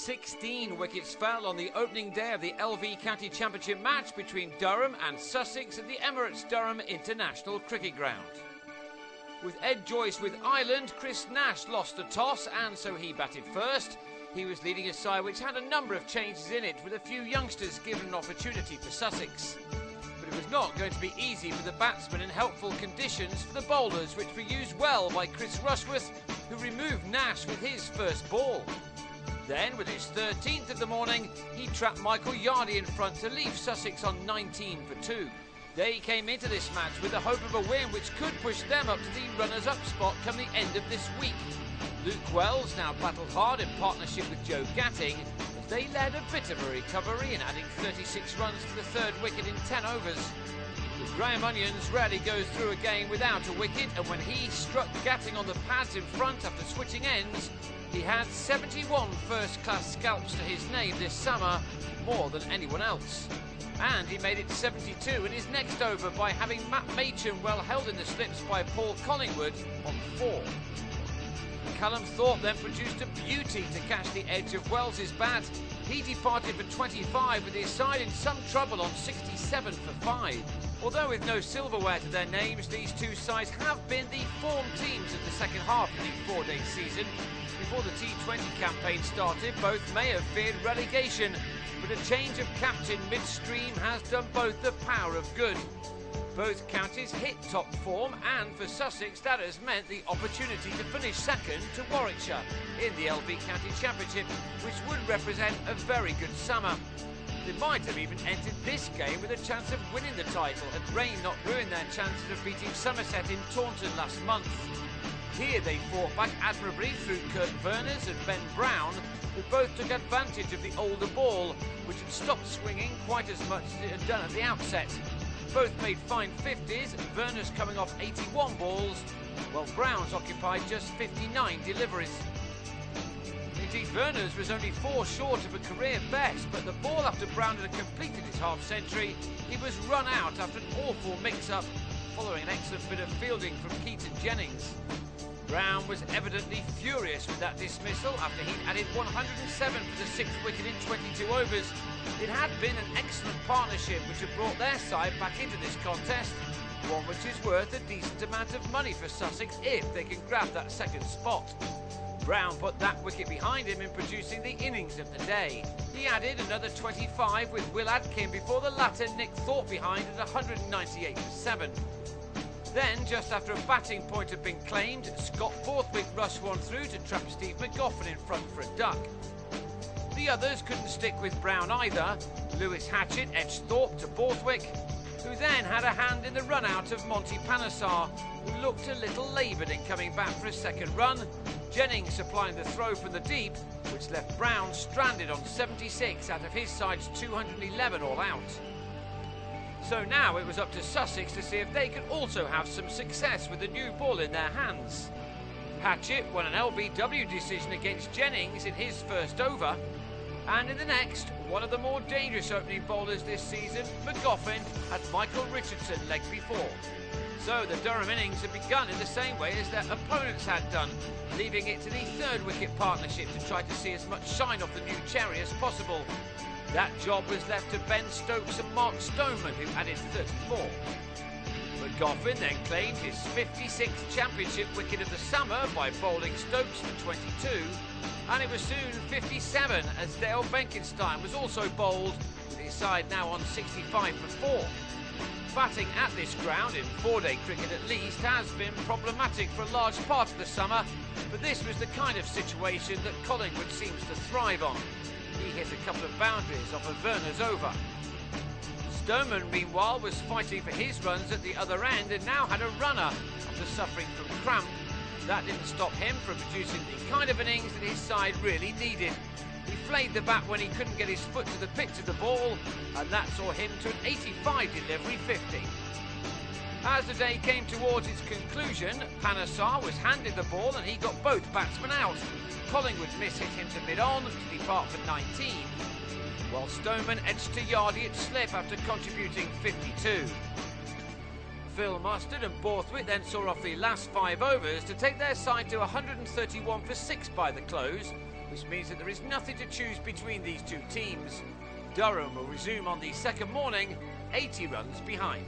16 wickets fell on the opening day of the LV County Championship match between Durham and Sussex at the Emirates Durham International Cricket Ground. With Ed Joyce with Ireland, Chris Nash lost the toss and so he batted first. He was leading a side which had a number of changes in it, with a few youngsters given an opportunity for Sussex. But it was not going to be easy for the batsmen in helpful conditions for the bowlers, which were used well by Chris Rushworth, who removed Nash with his first ball. Then, with his 13th of the morning, he trapped Michael Yardy in front to leave Sussex on 19 for 2. They came into this match with the hope of a win which could push them up to the runners-up spot come the end of this week. Luke Wells now battled hard in partnership with Joe Gatting, as they led a bit of a recovery in adding 36 runs to the third wicket in 10 overs. But Graham Onions rarely goes through a game without a wicket, and when he struck Gatting on the pads in front after switching ends, he had 71 first-class scalps to his name this summer, more than anyone else. And he made it 72 in his next over by having Matt Machin well held in the slips by Paul Collingwood on 4. Callum Thorpe then produced a beauty to catch the edge of Wells's bat. He departed for 25 with his side in some trouble on 67 for 5. Although with no silverware to their names, these two sides have been the form teams of the second half of the 4-day season. Before the T20 campaign started, both may have feared relegation, but a change of captain midstream has done both the power of good. Both counties hit top form, and for Sussex that has meant the opportunity to finish second to Warwickshire in the LV County Championship, which would represent a very good summer. They might have even entered this game with a chance of winning the title had rain not ruined their chances of beating Somerset in Taunton last month. Here they fought back admirably through Kurt Verners and Ben Brown, who both took advantage of the older ball, which had stopped swinging quite as much as it had done at the outset. Both made fine 50s, Verners coming off 81 balls, while Brown's occupied just 59 deliveries. Indeed, Verners was only 4 short of a career best, but the ball after Brown had completed his half-century, he was run out after an awful mix-up, following an excellent bit of fielding from Keaton Jennings. Brown was evidently furious with that dismissal after he'd added 107 for the 6th wicket in 22 overs. It had been an excellent partnership which had brought their side back into this contest, one which is worth a decent amount of money for Sussex if they can grab that second spot. Brown put that wicket behind him in producing the innings of the day. He added another 25 with Will Adkin before the latter nicked Thorpe behind at 198 for 7. Then, just after a batting point had been claimed, Scott Borthwick rushed one through to trap Steve McGoffin in front for a duck. The others couldn't stick with Brown either. Lewis Hatchett edged Thorpe to Borthwick, who then had a hand in the run-out of Monty Panesar, who looked a little laboured in coming back for a second run, Jennings supplying the throw from the deep, which left Brown stranded on 76 out of his side's 211 all out. So now it was up to Sussex to see if they could also have some success with the new ball in their hands. Hatchett won an LBW decision against Jennings in his first over, and in the next, one of the more dangerous opening bowlers this season, McGoffin, had Michael Richardson legged before. So the Durham innings had begun in the same way as their opponents had done, leaving it to the third wicket partnership to try to see as much shine off the new cherry as possible. That job was left to Ben Stokes and Mark Stoneman, who added 34. McGoffin then claimed his 56th championship wicket of the summer by bowling Stokes for 22, and it was soon 57 as Dale Benkenstein was also bowled, with his side now on 65 for 4. Batting at this ground, in 4-day cricket at least, has been problematic for a large part of the summer, but this was the kind of situation that Collingwood seems to thrive on. He hit a couple of boundaries off of Verners over. Stoneman, meanwhile, was fighting for his runs at the other end and now had a runner after suffering from cramp. That didn't stop him from producing the kind of innings that his side really needed. He flayed the bat when he couldn't get his foot to the pitch of the ball, and that saw him to an 85 delivery 50. As the day came towards its conclusion, Panesar was handed the ball and he got both batsmen out. Collingwood miss-hit him to mid-on to depart for 19, while Stoneman edged to Yardy at slip after contributing 52. Phil Mustard and Borthwick then saw off the last 5 overs to take their side to 131 for 6 by the close, which means that there is nothing to choose between these two teams. Durham will resume on the second morning, 80 runs behind.